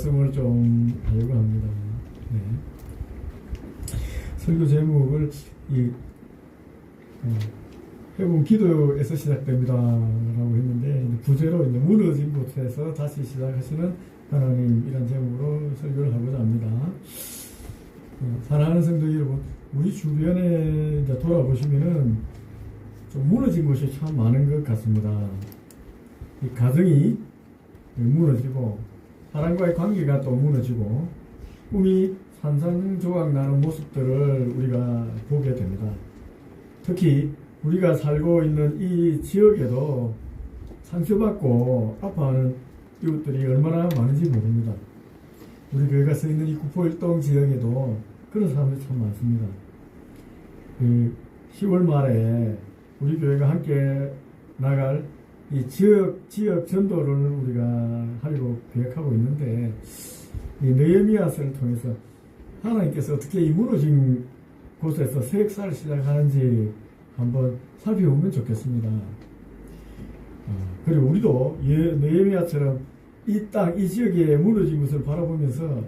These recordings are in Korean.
말씀을 좀 하려고 합니다. 네. 설교 제목을 회복 기도에서 시작됩니다 라고 했는데, 부제로 이제 무너진 곳에서 다시 시작하시는 하나님, 이런 제목으로 설교를 하고자 합니다. 사랑하는 성도 여러분, 우리 주변에 이제 돌아보시면은 좀 무너진 곳이 참 많은 것 같습니다. 이 가정이 무너지고, 사람과의 관계가 또 무너지고, 꿈이 산산조각 나는 모습들을 우리가 보게 됩니다. 특히 우리가 살고 있는 이 지역에도 상처받고 아파하는 이웃들이 얼마나 많은지 모릅니다. 우리 교회가 서 있는 이 구포일동 지역에도 그런 사람들이 참 많습니다. 10월 말에 우리 교회가 함께 나갈 이 지역 전도를 우리가 하려고 계획하고 있는데, 이 느헤미야서를 통해서 하나님께서 어떻게 이 무너진 곳에서 새 역사를 시작하는지 한번 살펴보면 좋겠습니다. 그리고 우리도 느헤미야처럼 이 땅, 이 지역의 무너진 것을 바라보면서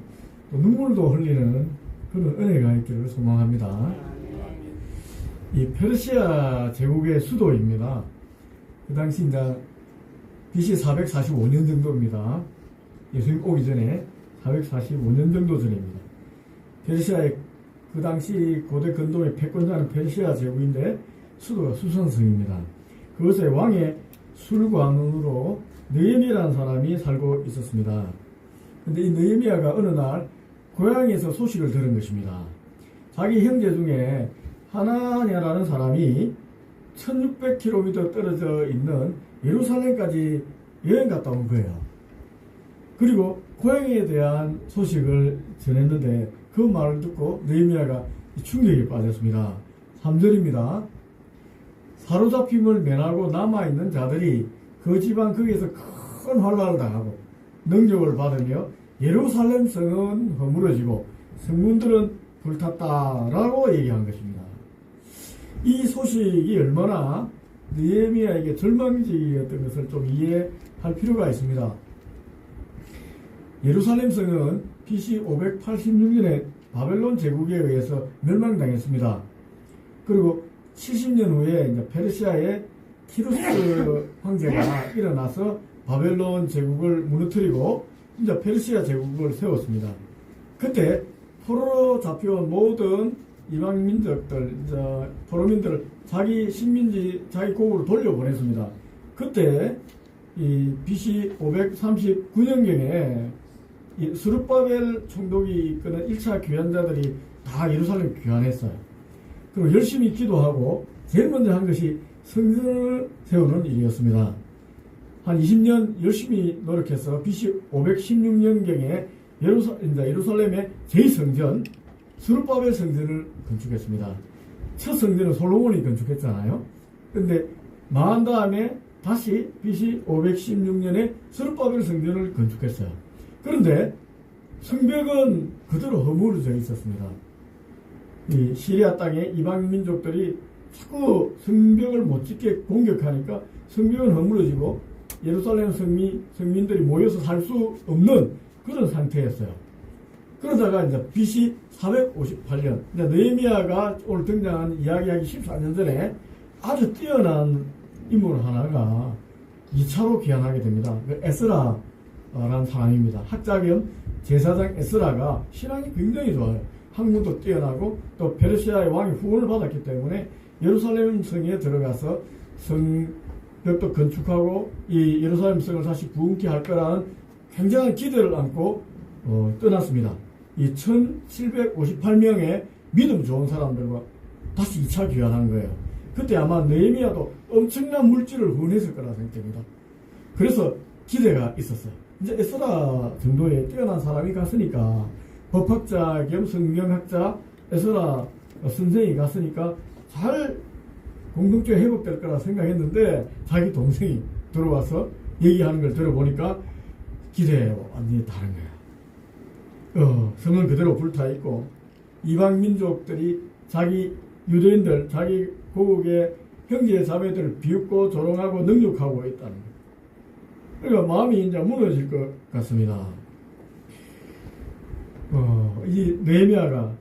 또 눈물도 흘리는 그런 은혜가 있기를 소망합니다. 이 페르시아 제국의 수도입니다. 그 당시 이제 BC 445년 정도입니다. 예수님 오기 전에 445년 정도 전입니다. 페르시아의 그 당시 고대 근동의 패권자는 페르시아 제국인데 수도가 수선성입니다. 그것의 왕의 술관원으로 느헤미야라는 사람이 살고 있었습니다. 근데 이 느헤미야가 어느 날 고향에서 소식을 들은 것입니다. 자기 형제 중에 하나냐라는 사람이 1600km 떨어져 있는 예루살렘까지 여행 갔다 온 거예요. 그리고 고향에 대한 소식을 전했는데, 그 말을 듣고 느헤미야가 충격에 빠졌습니다. 3절입니다. 사로잡힘을 면하고 남아있는 자들이 그 지방 거기에서 큰 환란을 당하고 능력을 받으며 예루살렘 성은 허물어지고 성문들은 불탔다라고 얘기한 것입니다. 이 소식이 얼마나 느헤미야에게 절망적이었던 것을 좀 이해할 필요가 있습니다. 예루살렘 성은 BC 586년에 바벨론 제국에 의해서 멸망당했습니다. 그리고 70년 후에 이제 페르시아의 키루스 황제가 일어나서 바벨론 제국을 무너뜨리고 이제 페르시아 제국을 세웠습니다. 그때 포로로 잡혀온 모든 이방 민족들, 포로민들을 자기 식민지, 자기 고국으로 돌려보냈습니다. 그때 이 BC 539년경에 이 스룹바벨 총독이 이끄는 1차 귀환자들이 다 예루살렘 귀환했어요. 그리고 열심히 기도하고 제일 먼저 한 것이 성전을 세우는 일이었습니다. 한 20년 열심히 노력해서 BC 516년경에 예루살렘의 제2성전 스룹바벨 성전을 건축했습니다. 첫 성전은 솔로몬이 건축했잖아요. 근데 망한 다음에 다시 BC 516년에 스룹바벨 성전을 건축했어요. 그런데 성벽은 그대로 허물어져 있었습니다. 이 시리아 땅의 이방 민족들이 자꾸 성벽을 못 짓게 공격하니까 성벽은 허물어지고 예루살렘 성민들이 모여서 살 수 없는 그런 상태였어요. 그러다가 이제 BC 458년, 느헤미야가 오늘 등장한 이야기하기 14년 전에 아주 뛰어난 인물 하나가 2차로 귀환하게 됩니다. 에스라라는 사람입니다. 학자 겸 제사장 에스라가 신앙이 굉장히 좋아요. 학문도 뛰어나고 또 페르시아의 왕의 후원을 받았기 때문에 예루살렘 성에 들어가서 성벽도 건축하고 이 예루살렘 성을 다시 부흥케 할 거라는 굉장한 기대를 안고 떠났습니다. 이 1758명의 믿음 좋은 사람들과 다시 2차 귀환한 거예요. 그때 아마 느헤미야도 엄청난 물질을 후원했을 거라 생각됩니다. 그래서 기대가 있었어요. 이제 에스라 정도의 뛰어난 사람이 갔으니까, 법학자 겸 성경학자 에스라 선생이 갔으니까 잘 공동체가 회복될 거라 생각했는데, 자기 동생이 들어와서 얘기하는 걸 들어보니까 기대와 완전히 다른 거예요. 성은 그대로 불타있고 이방 민족들이 자기 유대인들, 자기 고국의 형제 자매들을 비웃고 조롱하고 능욕하고 있다는 거예요. 그러니까 마음이 이제 무너질 것 같습니다. 이 느헤미야가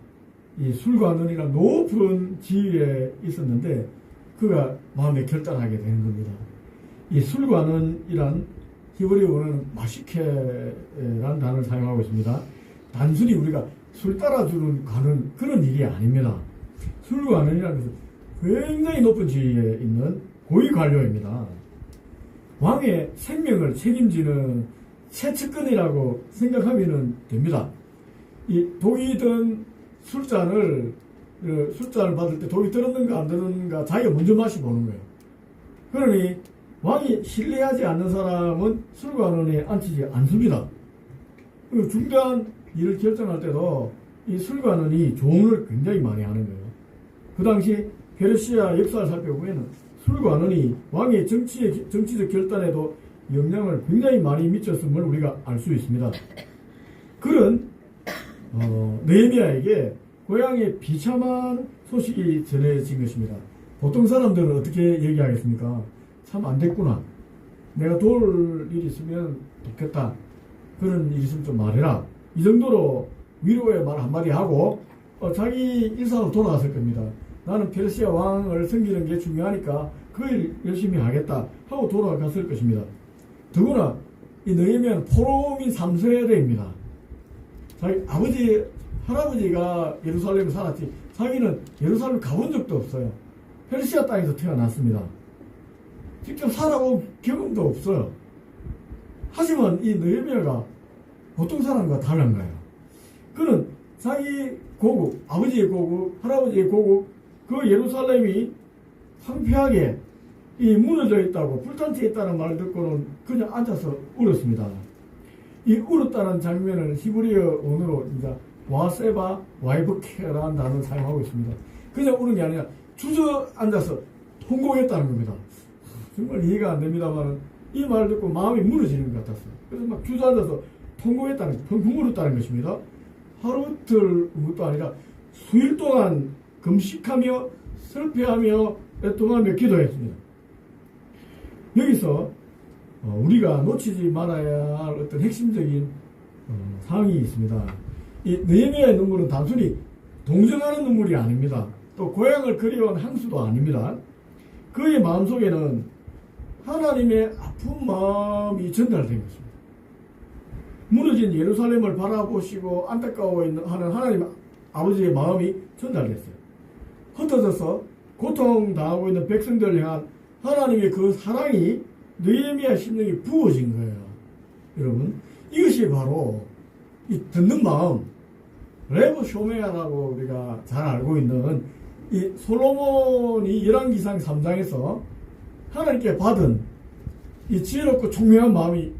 이 술과 논이란 높은 지위에 있었는데 그가 마음에 결단하게 되는 겁니다. 이 술과 논이란 히브리어로는 마시케라는 단어를 사용하고 있습니다. 단순히 우리가 술 따라주는 가는 그런 일이 아닙니다. 술과 논이라는 것은 굉장히 높은 지위에 있는 고위 관료입니다. 왕의 생명을 책임지는 최측근이라고 생각하면 됩니다. 이 독이 든 술잔을 받을 때 독이 들었는가 안 들었는가 자기가 먼저 마셔보는 거예요. 그러니 왕이 신뢰하지 않는 사람은 술과 논에 앉히지 않습니다. 그리고 중대한 일을 결정할 때도 이 술과 논이 조언을 굉장히 많이 하는 거예요. 그 당시 페르시아 역사를 살펴보면 술과 논이 왕의 정치적 결단에도 영향을 굉장히 많이 미쳤음을 우리가 알 수 있습니다. 그런 느헤미야에게 고향의 비참한 소식이 전해진 것입니다. 보통 사람들은 어떻게 얘기하겠습니까? 참 안 됐구나. 내가 도울 일이 있으면 좋겠다. 그런 일이 있으면 좀 말해라. 이 정도로 위로의 말 한마디 하고 자기 일상으로 돌아갔을 겁니다. 나는 페르시아 왕을 섬기는 게 중요하니까 그 일 열심히 하겠다 하고 돌아갔을 것입니다. 더구나 이 느헤미야는 포로민 3세대입니다. 자기 아버지, 할아버지가 예루살렘에 살았지 자기는 예루살렘 가본 적도 없어요. 페르시아 땅에서 태어났습니다. 직접 살아본 경험도 없어요. 하지만 이 느헤미야가 보통 사람과 다른 거예요. 그는 자기 고국, 아버지의 고국, 할아버지의 고국, 그 예루살렘이 황폐하게 이 무너져 있다고, 불탄치에 있다는 말을 듣고는 그냥 앉아서 울었습니다. 이 울었다는 장면을 히브리어 언어로 이제 와세바 와이브케라는 단어를 사용하고 있습니다. 그냥 우는 게 아니라 주저앉아서 통곡했다는 겁니다. 정말 이해가 안 됩니다만 이 말을 듣고 마음이 무너지는 것 같았어요. 그래서 막 주저앉아서 통곡했다는, 펑펑 울었다는 것입니다. 하루 이틀 운 것도 아니라 수일 동안 금식하며 슬퍼하며 애통하며 기도했습니다. 여기서 우리가 놓치지 말아야 할 어떤 핵심적인 사항이 있습니다. 이 느헤미야의 눈물은 단순히 동정하는 눈물이 아닙니다. 또 고향을 그리워하는 항수도 아닙니다. 그의 마음속에는 하나님의 아픈 마음이 전달된 것입니다. 무너진 예루살렘을 바라보시고 안타까워하는 하나님 아버지의 마음이 전달됐어요. 흩어져서 고통당하고 있는 백성들을 향한 하나님의 그 사랑이 느헤미야 심령에 부어진 거예요. 여러분, 이것이 바로 이 듣는 마음, 레브 쇼메아라고 우리가 잘 알고 있는 이 솔로몬이 열왕기상 3장에서 하나님께 받은 이 지혜롭고 총명한 마음이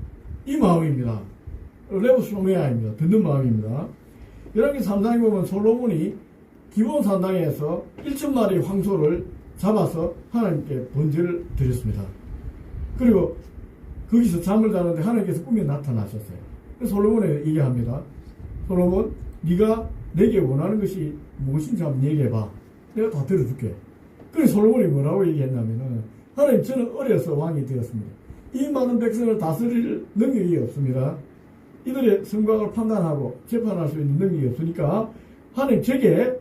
이 마음입니다. 레브 쇼메아입니다. 듣는 마음입니다. 열왕기 3장에 보면 솔로몬이 기브온 산당에서 1,000마리 황소를 잡아서 하나님께 번제를 드렸습니다. 그리고 거기서 잠을 자는데 하나님께서 꿈에 나타나셨어요. 그래서 솔로몬에 얘기합니다. 솔로몬, 네가 내게 원하는 것이 무엇인지 한번 얘기해봐. 내가 다 들어줄게. 그래서 솔로몬이 뭐라고 얘기했냐면은, 하나님, 저는 어려서 왕이 되었습니다. 이 많은 백성을 다스릴 능력이 없습니다. 이들의 성곽을 판단하고 재판할 수 있는 능력이 없으니까 하나님, 제게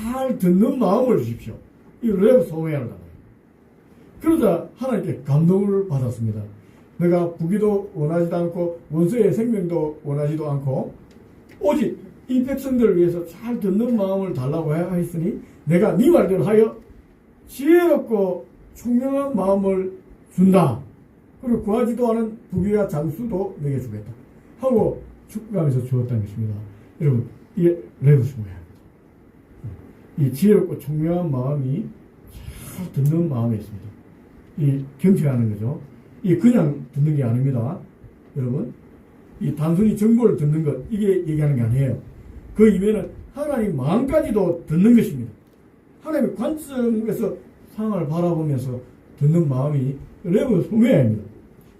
잘 듣는 마음을 주십시오. 이걸 왜 소외하는 거예요? 그러자 하나님께 감동을 받았습니다. 내가 부귀도 원하지도 않고 원수의 생명도 원하지도 않고 오직 이 백성들을 위해서 잘 듣는 마음을 달라고 하였으니 내가 네 말대로 하여 지혜롭고 총명한 마음을 준다. 그리고 구하지도 않은 부귀와 장수도 내게 주겠다 하고 축복하면서 주었다는 것입니다. 여러분, 이게 레브스모야. 이 지혜롭고 총명한 마음이 잘 듣는 마음이 있습니다. 이 경청하는 거죠. 이 그냥 듣는 게 아닙니다. 여러분, 이 단순히 정보를 듣는 것, 이게 얘기하는 게 아니에요. 그 이외에는 하나님 마음까지도 듣는 것입니다. 하나님의 관점에서 상황을 바라보면서 듣는 마음이 레브스모야입니다.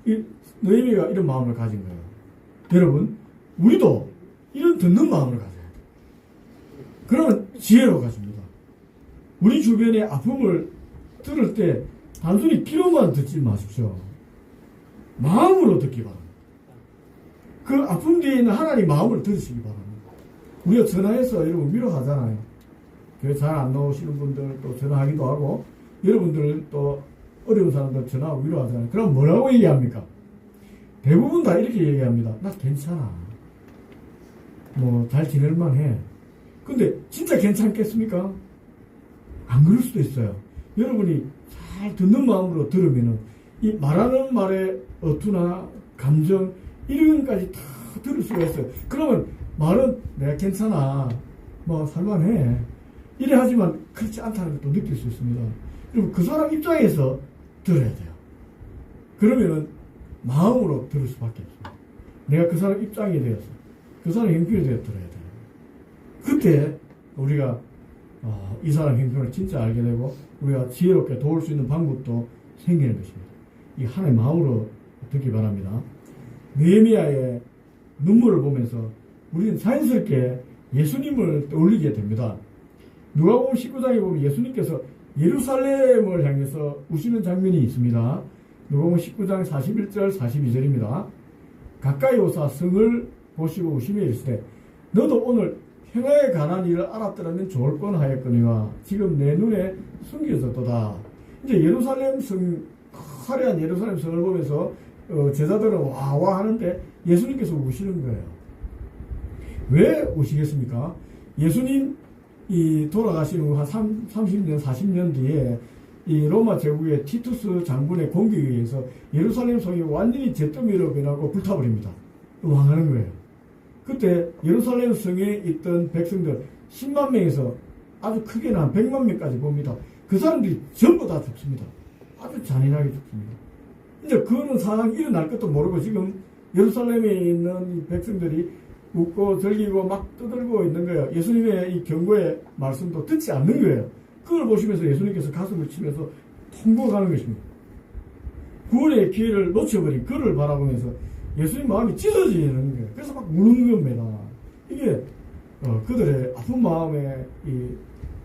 이 느헤미야가 이런 마음을 가진 거예요. 여러분, 우리도 이런 듣는 마음을 가져야 돼요. 그러면 지혜로 가집니다. 우리 주변의 아픔을 들을 때 단순히 귀로만 듣지 마십시오. 마음으로 듣기 바랍니다. 그 아픔 뒤에 있는 하나님 마음을 들으시기 바랍니다. 우리가 전화해서 여러분 위로하잖아요. 교회 잘 안 나오시는 분들 또 전화하기도 하고, 여러분들 또 어려운 사람들 전화하고 위로하잖아요. 그럼 뭐라고 얘기합니까? 대부분 다 이렇게 얘기합니다. 나 괜찮아. 뭐 잘 지낼만 해. 근데 진짜 괜찮겠습니까? 안 그럴 수도 있어요. 여러분이 잘 듣는 마음으로 들으면은 이 말하는 말의 어투나 감정 이런 것까지 다 들을 수가 있어요. 그러면 말은 내가 괜찮아, 뭐 살만해 이래 하지만 그렇지 않다는 것도 느낄 수 있습니다. 그리고 그 사람 입장에서 들어야 돼요. 그러면은 마음으로 들을 수밖에 없어요. 내가 그 사람 입장이 되어서 그 사람 형편이 되어 들어야 돼요. 그때 우리가 이 사람 형편을 진짜 알게 되고 우리가 지혜롭게 도울 수 있는 방법도 생기는 것입니다. 이 하나의 마음으로 듣기 바랍니다. 느헤미야의 눈물을 보면서 우리는 자연스럽게 예수님을 떠올리게 됩니다. 누가복음 19장에 보면 예수님께서 예루살렘을 향해서 우시는 장면이 있습니다. 누가복음 19장 41절 42절입니다. 가까이 오사 성을 보시고 우시며 이르시되 너도 오늘 평화에 관한 일을 알았더라면 좋을 뻔 하였거니와 지금 내 눈에 숨겨졌도다. 이제 예루살렘 성, 화려한 예루살렘 성을 보면서 제자들은 와와 하는데 예수님께서 우시는 거예요. 왜 우시겠습니까? 예수님 돌아가신 후 한 30년, 40년 뒤에 이 로마 제국의 티투스 장군의 공격에 의해서 예루살렘 성이 완전히 잿더미로 변하고 불타버립니다. 망하는 거예요. 그때 예루살렘 성에 있던 백성들 10만 명에서 아주 크게는 한 100만 명까지 봅니다. 그 사람들이 전부 다 죽습니다. 아주 잔인하게 죽습니다. 이제 그런 상황이 일어날 것도 모르고 지금 예루살렘에 있는 백성들이 웃고 즐기고 막 떠들고 있는 거예요. 예수님의 이 경고의 말씀도 듣지 않는 거예요. 그걸 보시면서 예수님께서 가슴을 치면서 통곡하는 것입니다. 구원의 기회를 놓쳐버린 그를 바라보면서 예수님 마음이 찢어지는 거예요. 그래서 막 우는 겁니다. 이게 그들의 아픈 마음에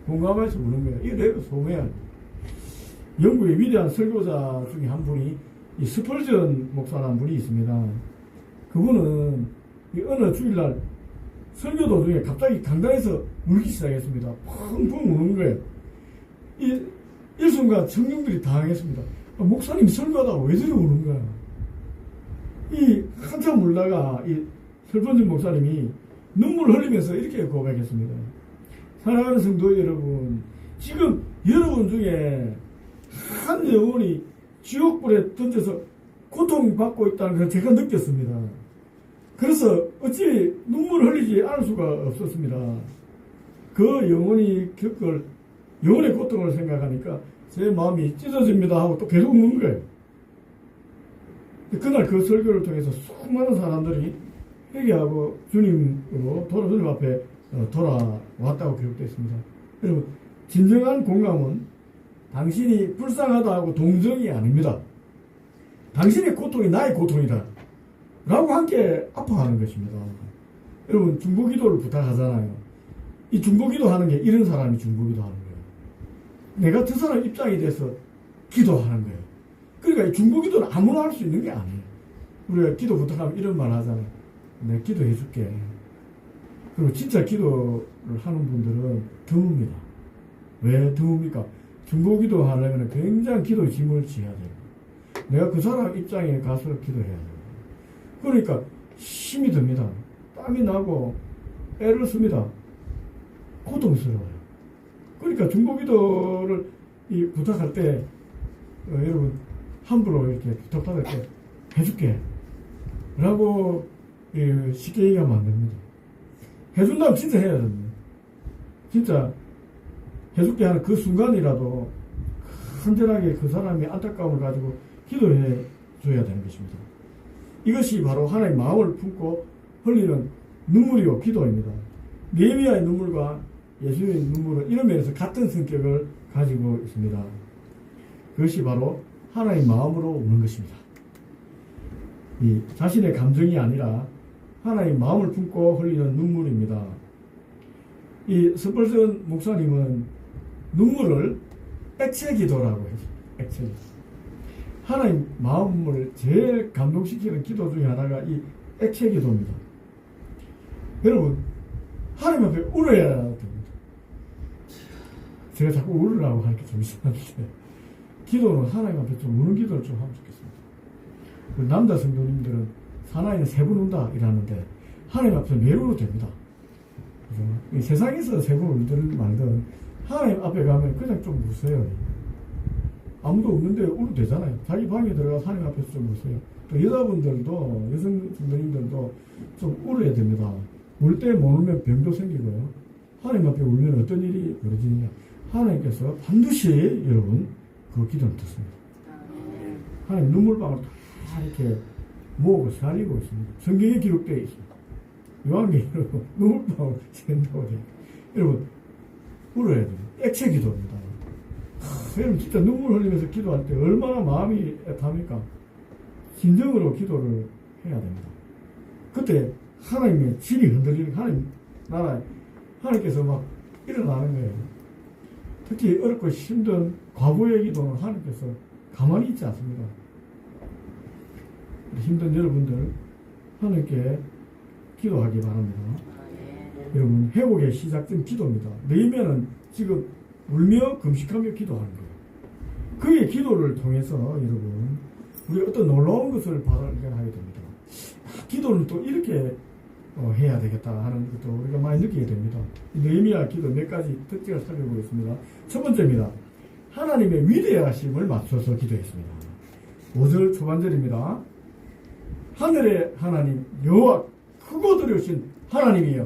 공감해서 우는 거예요. 이게 내가 소매야. 영국의 위대한 설교자 중에 한 분이 이 스펄전 목사라는 분이 있습니다. 그분은 어느 주일날 설교 도중에 갑자기 강단에서 울기 시작했습니다. 펑펑 우는 거예요. 일순간 청중들이 당황했습니다. 목사님 설교하다가 왜 저리 우는 거야? 한참 울다가 설번진 목사님이 눈물을 흘리면서 이렇게 고백했습니다. 사랑하는 성도 여러분, 지금 여러분 중에 한 영혼이 지옥불에 던져서 고통받고 있다는 걸 제가 느꼈습니다. 그래서 어찌 눈물을 흘리지 않을 수가 없었습니다. 그 영혼이 겪을 영혼의 고통을 생각하니까 제 마음이 찢어집니다 하고 또 계속 우는 거예요. 그날 그 설교를 통해서 수많은 사람들이 회개하고 주님으로 주님 앞에 돌아왔다고 기록되어 있습니다. 여러분, 진정한 공감은 당신이 불쌍하다 고 동정이 아닙니다. 당신의 고통이 나의 고통이다 라고 함께 아파하는 것입니다. 여러분, 중보기도를 부탁하잖아요. 이 중보기도 하는 게 이런 사람이 중보기도 하는 거예요. 내가 저 사람 입장이 돼서 기도하는 거예요. 그러니까 이 중보기도는 아무나 할 수 있는 게 아니에요. 우리가 기도 부탁하면 이런 말 하잖아요. 내가 기도해 줄게. 그리고 진짜 기도를 하는 분들은 드뭅니다. 왜 드뭅니까? 중보기도 하려면 굉장히 기도의 짐을 지어야 돼요. 내가 그 사람 입장에 가서 기도해야 돼요. 그러니까 힘이 듭니다. 땀이 나고 애를 씁니다. 고통스러워요. 그러니까 중보기도를 부탁할 때 여러분 함부로 이렇게 부탁받을 때 해줄게 라고 쉽게 얘기하면 안 됩니다. 해준다면 진짜 해야 됩니다. 진짜 해줄게 하는 그 순간이라도 간절하게 그 사람의 안타까움을 가지고 기도해 줘야 되는 것입니다. 이것이 바로 하나님의 마음을 품고 흘리는 눈물이고 기도입니다. 느헤미야의 눈물과 예수님의 눈물은 이런 면에서 같은 성격을 가지고 있습니다. 그것이 바로 하나님의 마음으로 우는 것입니다. 이 자신의 감정이 아니라 하나님의 마음을 품고 흘리는 눈물입니다. 이 스펄전 목사님은 눈물을 액체 기도라고 했습니다. 액체 기도. 하나님 마음을 제일 감동시키는 기도 중에 하나가 이 액체 기도입니다. 여러분, 하나님 앞에 울어야 됩니다. 제가 자꾸 울으라고 하니까 좀 이상한데, 기도는 하나님 앞에 좀 우는 기도를 좀 하면 좋겠습니다. 우리 남자 성도님들은 사나이는 3번 운다 이러는데, 하나님 앞에서 매일 울어도 됩니다. 그죠? 세상에서 3번 울든 말든, 하나님 앞에 가면 그냥 좀 우세요. 아무도 없는데 울어도 되잖아요. 자기 방에 들어가서 하나님 앞에서 좀 우세요. 또 여자분들도, 여성 성도님들도 좀 울어야 됩니다. 울 때 못 울면 병도 생기고요. 하나님 앞에 울면 어떤 일이 벌어지느냐. 하나님께서 반드시 여러분 그 기도를 듣습니다. 하나님 눈물방울 다 이렇게 모으고 살리고 있습니다. 성경에 기록되어 있습니다. 요한계시록 눈물방울 샌다고 돼요. 여러분 울어야 돼요. 액체 기도입니다. 여러분 진짜 눈물 흘리면서 기도할 때 얼마나 마음이 애타합니까? 진정으로 기도를 해야 됩니다. 그때 하나님의 질이 흔들리는, 하나님 나라 하나님께서 막 일어나는 거예요. 특히 어렵고 힘든 과부의 기도는 하나님께서 가만히 있지 않습니다. 힘든 여러분들 하나님께 기도하기 바랍니다. 여러분 회복의 시작점 기도입니다. 느헤미야는 지금 울며 금식하며 기도하는 거예요. 그의 기도를 통해서 여러분 우리 어떤 놀라운 것을 발견하게 됩니다. 기도는 또 이렇게 해야 되겠다 하는 것도 우리가 많이 느끼게 됩니다. 느헤미야 기도 몇 가지 특징을 살펴보겠습니다. 첫 번째입니다. 하나님의 위대하심을 맞춰서 기도했습니다. 5절 초반절입니다. 하늘의 하나님 여호와 크고 두려우신 하나님이여.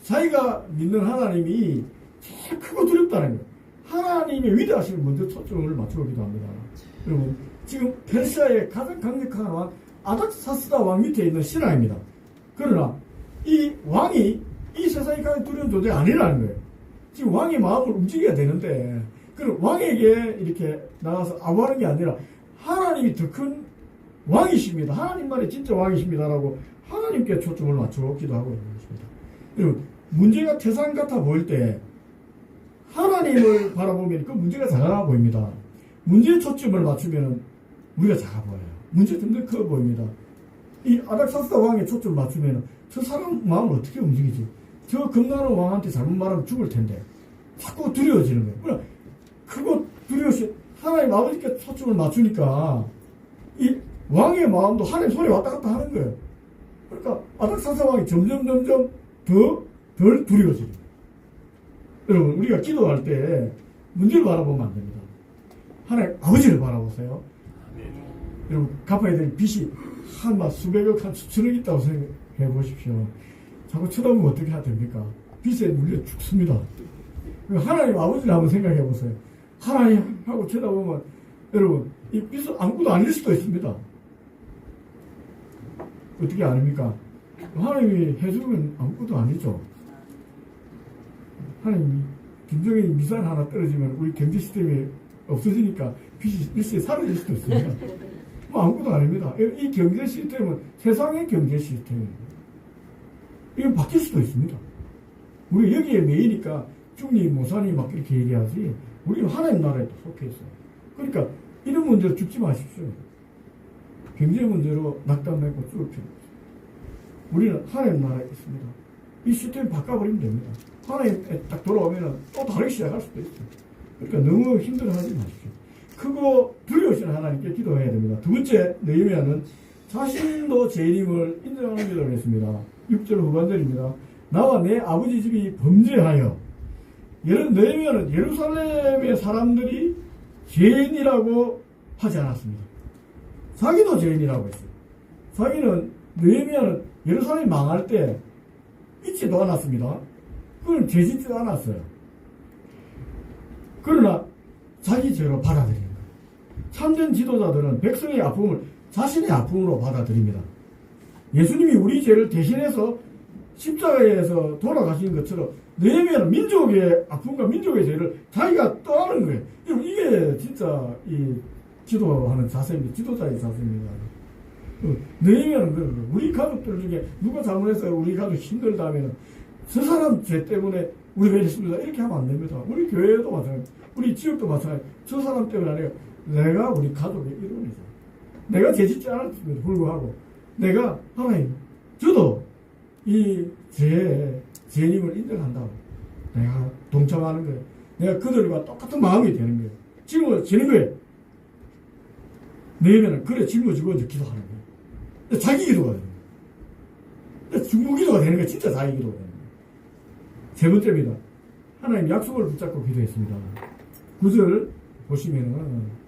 자기가 믿는 하나님이 제일 크고 두렵다는 거예요. 하나님의 위대하심을 먼저 초점을 맞추고 기도합니다. 여러분 지금 페르시아의 가장 강력한 왕 아닥사스다 왕 밑에 있는 신하입니다. 그러나 이 왕이 이 세상에 가장 두려운 존재가 아니라는 거예요. 지금 왕의 마음을 움직여야 되는데, 그럼 왕에게 이렇게 나가서 아부하는 게 아니라 하나님이 더 큰 왕이십니다. 하나님만이 진짜 왕이십니다라고 하나님께 초점을 맞추고 기도하고 있는 것입니다. 여러분, 문제가 태산 같아 보일 때 하나님을 바라보면 그 문제가 작아 보입니다. 문제에 초점을 맞추면 우리가 작아 보여요. 문제 점점 커 보입니다. 이 아닥사스다 왕에 초점을 맞추면 저 사람 마음을 어떻게 움직이지? 저 겁나는 왕한테 잘못 말하면 죽을 텐데 자꾸 두려워지는 거예요. 그러나 크고 두려우신 하나님 아버지께 초점을 맞추니까 이 왕의 마음도 하나님 손에 왔다 갔다 하는 거예요. 그러니까 아닥사스다 왕이 점점 덜 두려워집니다. 여러분 우리가 기도할 때 문제를 바라보면 안 됩니다. 하나님 아버지를 바라보세요. 여러분 갚아야 될 빚이 한 수백억, 한 수천억 있다고 생각해 보십시오. 자꾸 쳐다보면 어떻게 해야 됩니까? 빚에 물려 죽습니다. 하나님 아버지를 한번 생각해 보세요. 하나님 하고 쳐다보면 여러분 이 빚은 아무것도 아닐 수도 있습니다. 어떻게 아닙니까? 하나님이 해주면 아무것도 아니죠. 하나님 김정일이 미사일 하나 떨어지면 우리 경제 시스템이 없어지니까 빚이 일시에 사라질 수도 있습니다. 뭐 아무것도 아닙니다. 이 경제 시스템은 세상의 경제 시스템입니다. 이건 바뀔 수도 있습니다. 우리 여기에 매이니까 중리 모산이 막 이렇게 얘기하지 우리는 하나님 나라에 또 속해 있어요. 그러니까 이런 문제로 죽지 마십시오. 경제 문제로 낙담하고 죽을 필요 없어요. 우리는 하나님 나라에 있습니다. 이 시스템 바꿔버리면 됩니다. 하나님에 딱 돌아오면 또 다르게 시작할 수도 있어요. 그러니까 너무 힘들어하지 마십시오. 크고 두려우신 하나님께 기도해야 됩니다. 두 번째, 느헤미야는 자신도 죄인임을 인정하는 기도를 했습니다. 6절 후반절입니다. 나와 내 아버지 집이 범죄하여. 느헤미야는 예루살렘의 사람들이 죄인이라고 하지 않았습니다. 자기도 죄인이라고 했어요. 자기는 느헤미야는 예루살렘이 망할 때 잊지도 않았습니다. 그건 죄짓지도 않았어요. 그러나 자기 죄로 받아들이는 거예요. 참된 지도자들은 백성의 아픔을 자신의 아픔으로 받아들입니다. 예수님이 우리 죄를 대신해서 십자가에서 돌아가신 것처럼 느헤미야는 민족의 아픔과 민족의 죄를 자기가 떠안는 거예요. 이게 진짜 이 지도하는 자세입니다. 지도자의 자세입니다. 느헤미야는 그런 거예요. 우리 가족들 중에 누가 잘못해서 우리 가족 힘들다 하면 저 사람 죄 때문에 우리가 이랬습니다. 이렇게 하면 안 됩니다. 우리 교회도 마찬가지, 우리 지역도 마찬가지. 저 사람 때문에 아니라 내가 우리 가족의 일원이죠. 내가 죄짓지 않았음에도 불구하고 내가 하나님, 저도 이 죄에 재림을 인정한다고. 내가 동참하는 거예요. 내가 그들과 똑같은 마음이 되는 거예요. 짊어지는 거예요. 내면은 그래 짊어지고 이제 기도하는 거예요. 자기 기도가 되는 거예요. 중보 기도가 되는 거예요. 진짜 자기 기도가 되는 거예요. 세 번째입니다. 하나님 약속을 붙잡고 기도했습니다. 9절 보시면은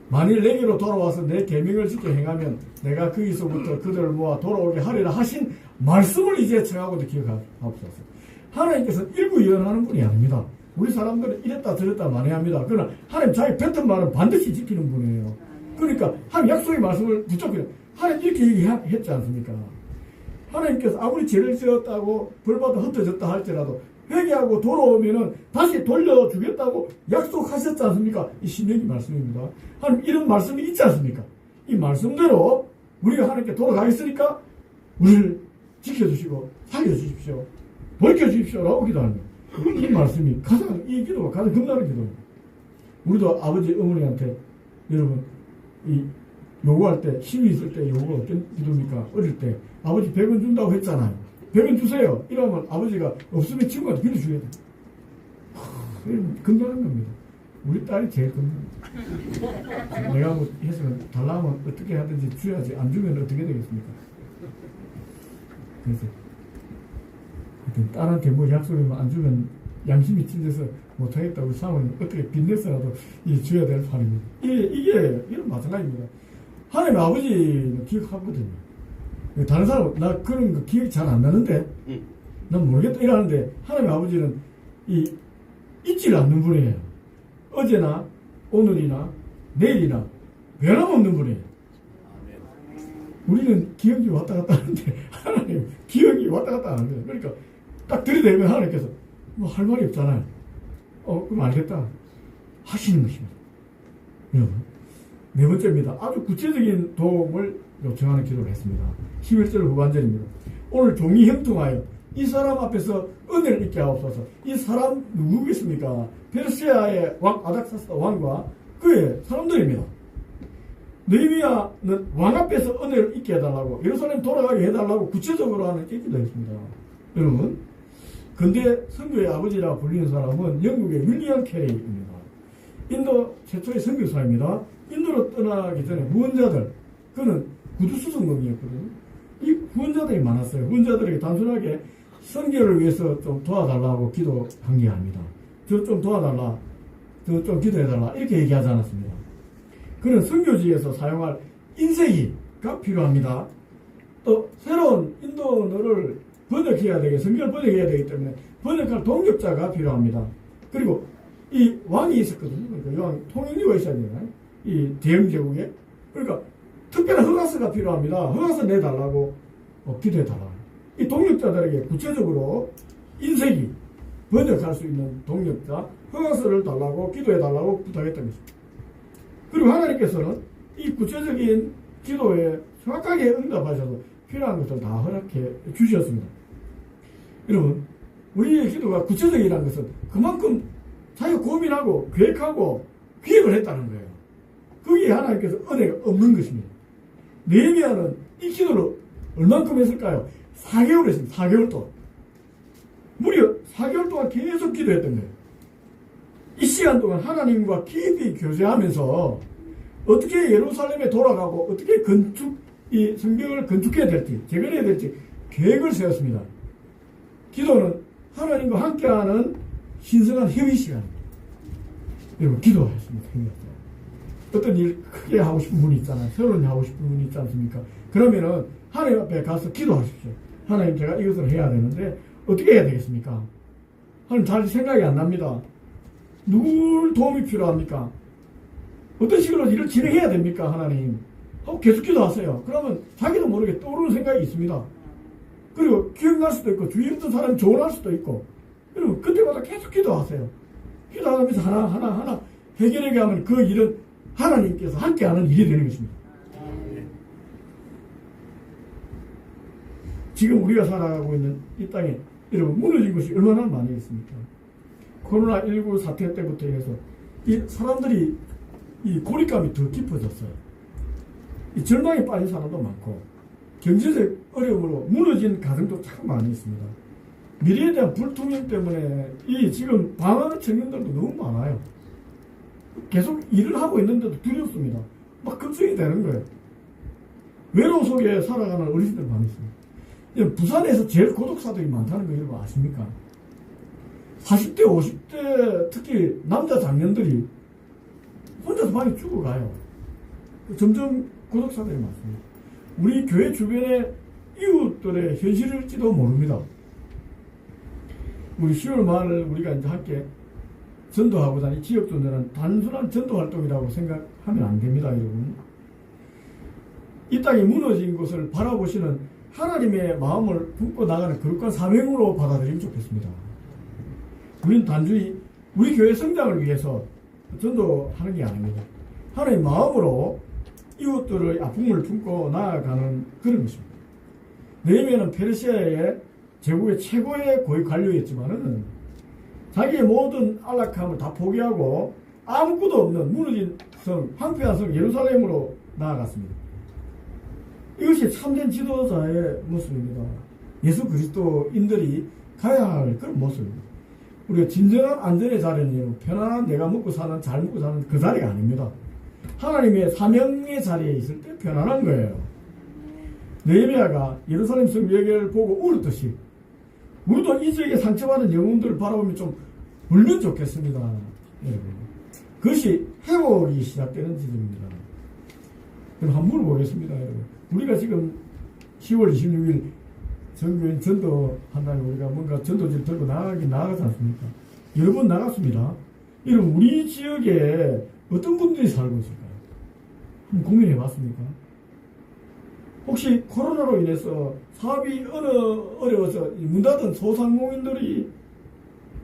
만일 내게로 돌아와서 내 계명을 지켜 행하면 내가 거기서부터 그들을 모아 돌아오게 하리라 하신 말씀을 이제 청하고도 기억하옵소서. 하나님께서 일부 예언하는 분이 아닙니다. 우리 사람들은 이랬다 저랬다 만회합니다. 그러나 하나님 자기 뱉은 말은 반드시 지키는 분이에요. 그러니까 하나님 약속의 말씀을 붙잡기는 하나님 이렇게 얘기했지 않습니까? 하나님께서 아무리 죄를 지었다고 벌받아 흩어졌다 할지라도 회개하고 돌아오면은 다시 돌려주겠다고 약속하셨지 않습니까? 이 신명기 말씀입니다. 하나님 이런 말씀이 있지 않습니까? 이 말씀대로 우리가 하나님께 돌아가겠으니까 우리를 지켜주시고 살려주십시오. 벌켜주십시오. 라고 기도하는 거예요. 이 말씀이 이 기도가 가장 겁나는 기도입니다. 우리도 아버지 어머니한테 여러분 요구할 때 힘이 있을 때 요구가 어떤 기도입니까? 어릴 때 아버지 100원 준다고 했잖아요. 100원 주세요. 이러면 아버지가 없으면 친구한테 빌려줘야 돼. 건강한 겁니다. 우리 딸이 제일 건강합니다. 내가 뭐 했으면 달라면 어떻게 하든지 줘야지. 안 주면 어떻게 되겠습니까? 그래서 딸한테 뭐 약속이면 안 주면 양심이 찔려서 못하겠다고 사모님 어떻게 빚내서라도 줘야 될 판입니다. 이게 이런 마찬가지입니다. 하나님 아버지는 기억하거든요. 다른 사람은 나 그런 거 기억이 잘 안 나는데 난 모르겠다 이러는데 하나님 아버지는 잊질 않는 분이에요. 어제나 오늘이나 내일이나 변함없는 분이에요. 우리는 기억이 왔다 갔다 하는데 하나님 기억이 왔다 갔다 하는 거예요. 그러니까 딱 들이대면 하나님께서 뭐 할 말이 없잖아요. 그럼 알겠다 하시는 것입니다. 여러분 네 번째입니다. 아주 구체적인 도움을 요청하는 기도를 했습니다. 11절 후반절입니다. 오늘 종이 형통하여 이 사람 앞에서 은혜를 잊게 하옵소서. 이 사람 누구겠습니까? 페르시아의 왕 아닥사스 왕과 그의 사람들입니다. 느헤미야는 왕 앞에서 은혜를 잊게 해달라고 예루살렘 돌아가게 해달라고 구체적으로 하는 기도를 했습니다. 여러분 근대 선교의 아버지라 불리는 사람은 영국의 윌리엄 캐리입니다. 인도 최초의 선교사입니다. 인도로 떠나기 전에 후원자들 그는 구두수성공이었거든요. 이 후원자들이 많았어요. 후원자들에게 단순하게 선교를 위해서 좀 도와달라고 기도한 게 아닙니다. 저 좀 도와달라, 저 좀 기도해달라 이렇게 얘기하지 않았습니다. 그는 선교지에서 사용할 인쇄기가 필요합니다. 또 새로운 인도어를 번역해야 되게 선교를 번역해야 되기 때문에 번역할 동역자가 필요합니다. 그리고 이 왕이 있었거든요. 그러니까 왕 통일교가 있어야 되잖아요. 이 대영 제국에. 그러니까 특별한 허가서가 필요합니다. 허가서 내달라고 기도해달라고. 이 동역자들에게 구체적으로 인쇄기 번역할 수 있는 동역자 허가서를 달라고 기도해달라고 부탁했던 것입니다. 그리고 하나님께서는 이 구체적인 기도에 정확하게 응답하셔서 필요한 것을 다 허락해 주셨습니다. 여러분 우리의 기도가 구체적이라는 것은 그만큼 자기가 고민하고 계획하고 기획을 했다는 거예요. 거기에 하나님께서 은혜가 없는 것입니다. 느헤미야는 이 기도를 얼만큼 했을까요? 4개월 했습니다. 4개월 동안. 무려 4개월 동안 계속 기도했던 거예요. 이 시간 동안 하나님과 깊이 교제하면서 어떻게 예루살렘에 돌아가고 어떻게 이 성경을 건축해야 될지 재건해야 될지 계획을 세웠습니다. 기도는 하나님과 함께하는 신성한 협의 시간입니다. 여러분 기도하셨습니다. 어떤 일 크게 하고 싶은 분이 있잖아요. 새로운 일 하고 싶은 분이 있지 않습니까? 그러면은 하나님 앞에 가서 기도하십시오. 하나님 제가 이것을 해야 되는데 어떻게 해야 되겠습니까? 하나님 잘 생각이 안 납니다. 누굴 도움이 필요합니까? 어떤 식으로 일을 진행해야 됩니까? 하나님 하고 계속 기도하세요. 그러면 자기도 모르게 떠오르는 생각이 있습니다. 그리고 기억날 수도 있고 주위에 있던 사람이 조언할 수도 있고 여러분 그때마다 계속 기도하세요. 기도하면서 하나 해결하게 하면 그 일은 하나님께서 함께하는 일이 되는 것입니다. 지금 우리가 살아가고 있는 이 땅에 여러분 무너진 것이 얼마나 많이 있습니까? 코로나19 사태 때부터 해서 이 사람들이 이 고립감이 더 깊어졌어요. 이 절망에 빠진 사람도 많고 경제적 어려움으로 무너진 가정도 참 많이 있습니다. 미래에 대한 불투명 때문에 이 지금 방황하는 청년들도 너무 많아요. 계속 일을 하고 있는데도 두렵습니다. 막 걱정이 되는 거예요. 외로움 속에 살아가는 어르신들 많이 있습니다. 부산에서 제일 고독사들이 많다는 거 여러분 아십니까? 40대, 50대 특히 남자 장년들이 혼자서 많이 죽어가요. 점점 고독사들이 많습니다. 우리 교회 주변의 이웃들의 현실일지도 모릅니다. 우리 10월 말 우리가 이제 함께 전도하고자 하는 지역 전도는 단순한 전도 활동이라고 생각하면 안 됩니다, 여러분. 이 땅이 무너진 것을 바라보시는 하나님의 마음을 품고 나가는 거룩한 사명으로 받아들이면 좋겠습니다. 우리는 단순히 우리 교회 성장을 위해서 전도하는 게 아닙니다. 하나님의 마음으로 이웃들의 아픔을 품고 나아가는 그런 것입니다. 느헤미야는 페르시아의 제국의 최고의 고위 관료였지만은 자기의 모든 안락함을 다 포기하고 아무것도 없는 무너진 성, 황폐한 성 예루살렘으로 나아갔습니다. 이것이 참된 지도자의 모습입니다. 예수 그리스도인들이 가야 할 그런 모습입니다. 우리가 진정한 안전의 자리는 편안한 내가 먹고 사는, 잘 먹고 사는 그 자리가 아닙니다. 하나님의 사명의 자리에 있을 때 편안한 거예요. 느헤미야가 예루살렘 성 벽을 보고 울었듯이 우리도 이 지역에 상처받은 영혼들을 바라보면 좀 울면 좋겠습니다. 여러분. 그것이 회복이 시작되는 지점입니다. 그럼 한번 물어보겠습니다. 여러분. 우리가 지금 10월 26일 전교인 전도한다면 우리가 뭔가 전도지를 들고 나가지 않습니까? 여러 번 나갔습니다. 여러분, 우리 지역에 어떤 분들이 살고 있을까요? 한번 고민해 봤습니까? 혹시 코로나로 인해서 사업이 어려워서 문 닫은 소상공인들이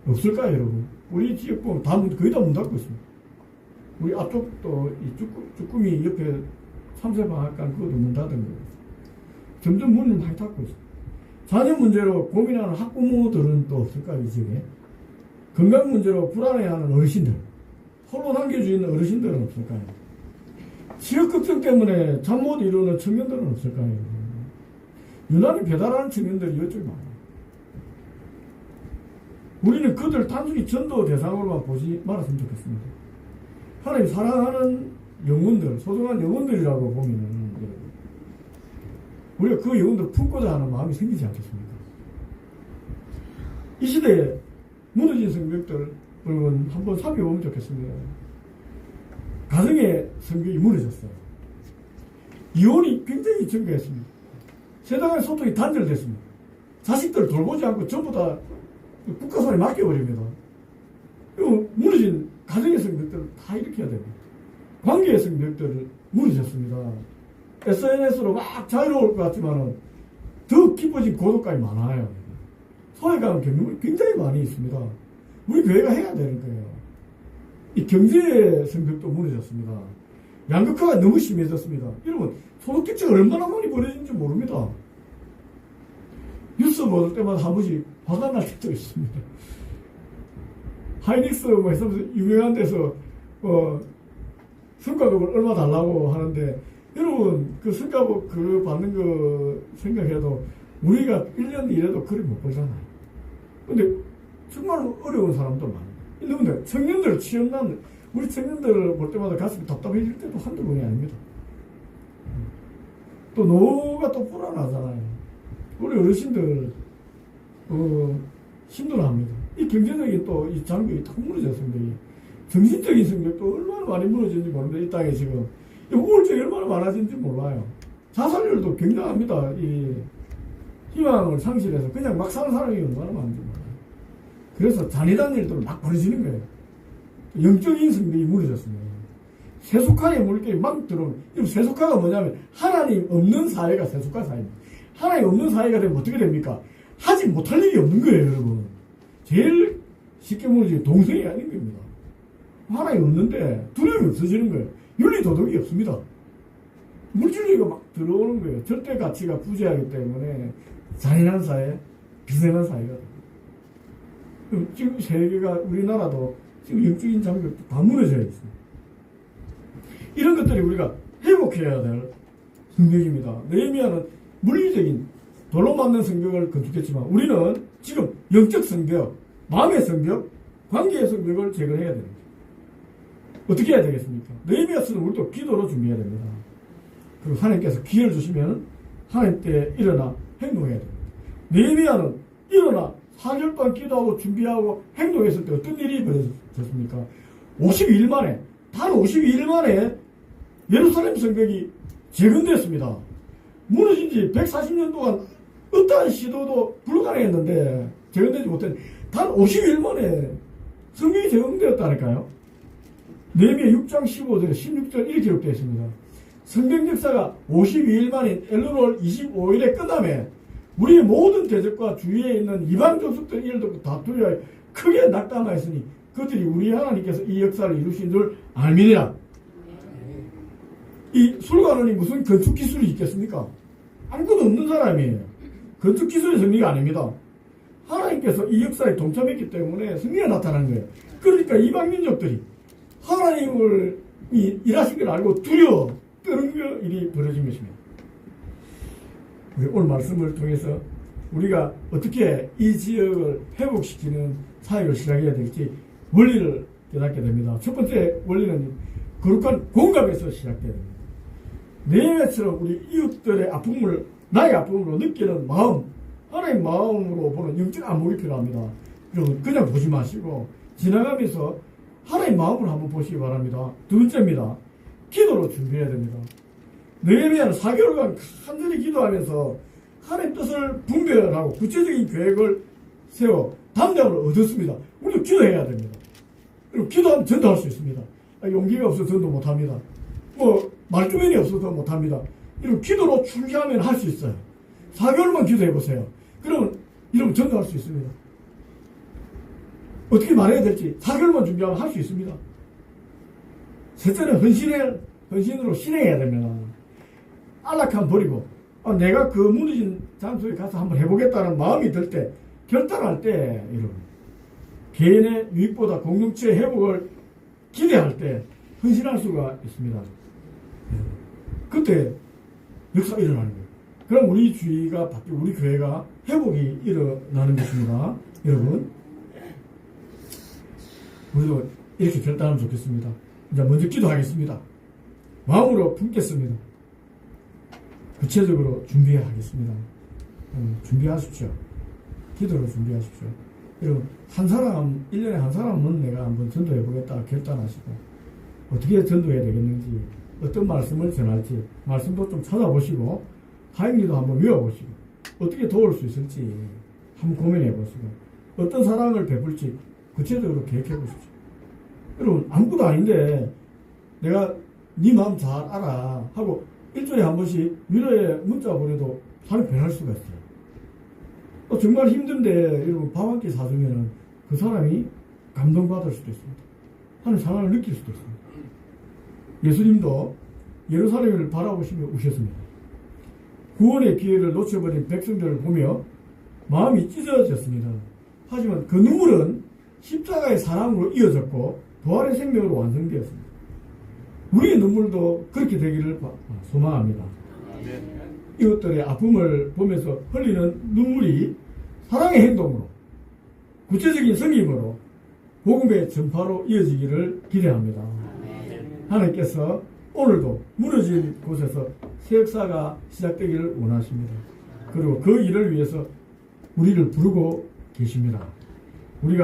없을까요, 여러분? 우리 지역 보면 거의 다 문 닫고 있습니다. 우리 앞쪽도 이 쭈꾸미 옆에 3세방학관 그것도 문 닫은 거예요. 점점 문을 많이 닫고 있어요. 자녀 문제로 고민하는 학부모들은 또 없을까요, 이 지역에? 건강 문제로 불안해하는 어르신들, 홀로 남겨주는 어르신들은 없을까요? 지역 걱정 때문에 잠 못 이루는 청년들은 없을까요? 유난히 배달하는 청년들이 이쪽에 많아요. 우리는 그들 단순히 전도 대상으로만 보지 말았으면 좋겠습니다. 하나님 사랑하는 영혼들, 소중한 영혼들이라고 보면은 우리가 그 영혼들을 품고자 하는 마음이 생기지 않겠습니까? 이 시대에 무너진 성벽들 여러분 한번 살펴보면 좋겠습니다. 가정의 성벽이 무너졌어요. 이혼이 굉장히 증가했습니다. 세상의 소통이 단절됐습니다. 자식들을 돌보지 않고 전부 다 국가 손에 맡겨버립니다. 무너진 가정의 성벽들을 다 일으켜야 됩니다. 관계의 성벽들을 무너졌습니다. SNS로 막 자유로울 것 같지만은 더 깊어진 고독감이 많아요. 소외감 경험이 굉장히 많이 있습니다. 우리 교회가 해야 되는 거예요. 이 경제의 성벽도 무너졌습니다. 양극화가 너무 심해졌습니다. 여러분, 소득격차가 얼마나 많이 벌어진지 모릅니다. 뉴스 보는 때마다 한 번씩 화가 날 때도 있습니다. 하이닉스 뭐 해서 유명한 데서 성과급을 얼마 달라고 하는데 여러분 그 성과급 그 받는 거 생각해도 우리가 1년 일해도 그리 못 벌잖아요. 근데 정말 어려운 사람들 많아요. 근데 청년들 취업난 우리 청년들을 볼 때마다 가슴이 답답해질 때도 한두 번이 아닙니다. 또 노후가 또 불안하잖아요. 우리 어르신들 힘들어합니다. 이 경제적인 또 이 장벽이 탁 무너졌습니다. 정신적인 성격도 얼마나 많이 무너진지 모르는데 이 땅에 지금 우울증이 얼마나 많아진지 몰라요. 자살률도 굉장합니다. 이 희망을 상실해서 그냥 막 사는 사람이 얼마나 많은지 몰라요. 그래서 잔인한 일들을 막 벌어지는 거예요. 영적인 성격이 무너졌습니다. 세속화의 물결이 막 들어오는. 세속화가 뭐냐면 하나님 없는 사회가 세속화 사회입니다. 하나님 없는 사회가 되면 어떻게 됩니까? 하지 못할 일이 없는 거예요, 여러분. 제일 쉽게 무너지는 동성이 아닌 겁니다. 하나님 없는데 두려움이 없어지는 거예요. 윤리 도덕이 없습니다. 물질주의가 막 들어오는 거예요. 절대 가치가 부재하기 때문에 잔인한 사회, 비생한 사회가 됩니다. 지금 세계가 우리나라도 지금 영적인 장벽도 다 무너져 있습니다. 이런 것들이 우리가 회복해야 될 성벽입니다. 느헤미야는 물리적인 돌로 만든 성벽을 건축했지만 우리는 지금 영적 성벽, 마음의 성벽, 관계의 성벽을 제거해야 되는 거예요. 어떻게 해야 되겠습니까? 느헤미야서는 우리도 기도로 준비해야 됩니다. 그리고 하나님께서 기회를 주시면 하나님 때 일어나 행동해야 됩니다. 느헤미야는 일어나 4개월 동안 기도하고 준비하고 행동했을 때 어떤 일이 벌어졌습니까? 52일 만에, 단 52일 만에 예루살렘 성벽이 재건됐습니다. 무너진 지 140년 동안 어떠한 시도도 불가능했는데 재건되지 못했는데 단 52일 만에 성경이 재건되었다니까요. 느헤미야 6장 15절 16절 이렇게 기록되어 있습니다. 성경 역사가 52일 만인 엘루롤 25일에 끝나며 우리의 모든 대적과 주위에 있는 이방 족속들 이를 듣고 다투려 크게 낙담하였으니 그들이 우리 하나님께서 이 역사를 이루신 줄 알미니라. 이 술관원이 무슨 건축 기술이 있겠습니까? 아무것도 없는 사람이에요. 건축 기술의 승리가 아닙니다. 하나님께서 이 역사에 동참했기 때문에 승리가 나타난 거예요. 그러니까 이방 민족들이 하나님을 일하신 걸 알고 두려워 떠는 일이 벌어진 것입니다. 우리 오늘 말씀을 통해서 우리가 어떻게 이 지역을 회복시키는 사역을 시작해야 될지 원리를 깨닫게 됩니다. 첫 번째 원리는 거룩한 공감에서 시작돼야 됩니다. 느헤미야처럼 우리 이웃들의 아픔을 나의 아픔으로 느끼는 마음, 하나님 마음으로 보는 영적 안목이 필요합니다. 여러분 그냥 보지 마시고 지나가면서 하나님 마음을 한번 보시기 바랍니다. 두 번째입니다. 기도로 준비해야 됩니다. 느헤미야는 4개월간 간절히 기도하면서 하나님 뜻을 분별하고 구체적인 계획을 세워 담력을 얻었습니다. 우리도 기도해야 됩니다. 그리고 기도하면 전도할 수 있습니다. 용기가 없어서 전도 못합니다. 말주변이 없어서 못합니다. 이런 기도로 출기하면 할 수 있어요. 4개월만 기도해보세요. 그러면 이러면 전도할 수 있습니다. 어떻게 말해야 될지 4개월만 준비하면 할 수 있습니다. 셋째는 헌신으로 실행해야 됩니다. 안락함 버리고 내가 그 무너진 장소에 가서 한번 해보겠다는 마음이 들 때, 결단할 때, 여러분 개인의 유익보다 공동체의 회복을 기대할 때 헌신할 수가 있습니다. 그때 역사가 일어나는 거예요. 그럼 우리 주의가 바뀌고 우리 교회가 회복이 일어나는 것입니다. 여러분 우리도 이렇게 결단하면 좋겠습니다. 이제 먼저 기도하겠습니다. 마음으로 품겠습니다. 구체적으로 준비하겠습니다. 준비하십시오. 기도로 준비하십시오. 여러분 한 사람 1년에 한 사람은 내가 한번 전도해보겠다 결단하시고 어떻게 전도해야 되겠는지 어떤 말씀을 전할지 말씀도 좀 찾아보시고 다행히도 한번 외워보시고 어떻게 도울 수 있을지 한번 고민해보시고 어떤 사랑을 베풀지 구체적으로 계획해보십시오. 여러분 아무것도 아닌데 내가 네 마음 잘 알아 하고 일주일에 한 번씩 위로의 문자 보내도 사람이 변할 수가 있어요. 정말 힘든데 여러분 밥 한 끼 사주면 그 사람이 감동받을 수도 있습니다. 하나님 사랑을 느낄 수도 있습니다. 예수님도 예루살렘을 바라보시며 우셨습니다. 구원의 기회를 놓쳐버린 백성들을 보며 마음이 찢어졌습니다. 하지만 그 눈물은 십자가의 사랑으로 이어졌고 부활의 생명으로 완성되었습니다. 우리의 눈물도 그렇게 되기를 소망합니다. 이것들의 아픔을 보면서 흘리는 눈물이 사랑의 행동으로 구체적인 섬김으로 복음의 전파로 이어지기를 기대합니다. 하나님께서 오늘도 무너진 곳에서 새 역사가 시작되기를 원하십니다. 그리고 그 일을 위해서 우리를 부르고 계십니다. 우리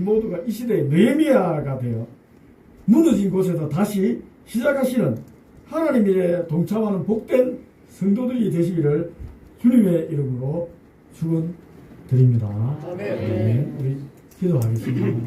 모두가 이 시대의 느헤미야가 되어 무너진 곳에서 다시 시작하시는 하나님의 동참하는 복된 성도들이 되시기를 주님의 이름으로 축원드립니다. 아멘. 우리 기도하겠습니다.